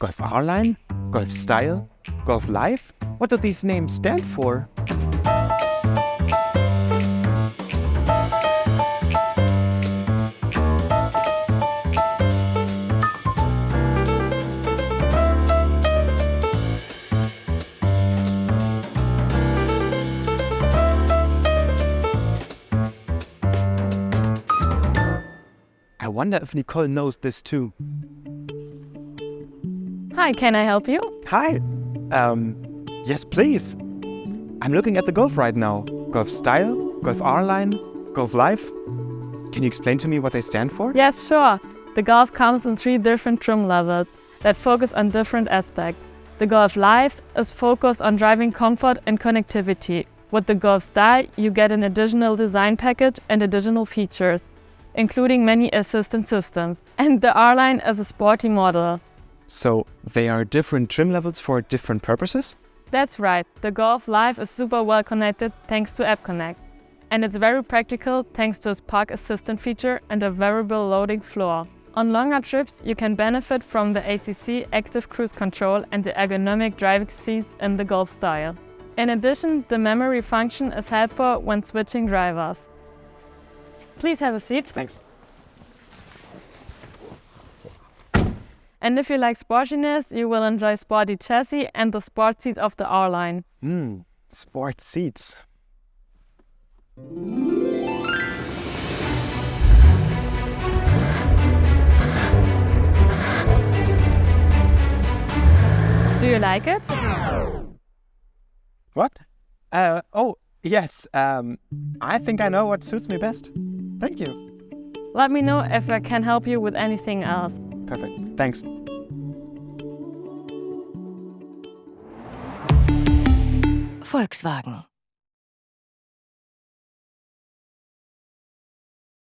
Golf R-Line? Golf Style? Golf Life? What do these names stand for? I wonder if Nicole knows this too. Hi, can I help you? Hi. Yes, please. I'm looking at the Golf right now. Golf Style, Golf R-Line, Golf Life. Can you explain to me what they stand for? Yes, sure. The Golf comes in 3 different trim levels that focus on different aspects. The Golf Life is focused on driving comfort and connectivity. With the Golf Style, you get an additional design package and additional features, including many assistance systems. And the R-Line is a sporty model. So they are different trim levels for different purposes? That's right. The Golf Life is super well connected thanks to App Connect. And it's very practical thanks to its park assistant feature and a variable loading floor. On longer trips, you can benefit from the ACC active cruise control and the ergonomic driving seats in the Golf Style. In addition, the memory function is helpful when switching drivers. Please have a seat. Thanks. And if you like sportiness, you will enjoy sporty chassis and the sport seats of the R-Line. Sport seats. Do you like it? What? Oh, yes. I think I know what suits me best. Thank you. Let me know if I can help you with anything else. Perfect. Thanks. Volkswagen.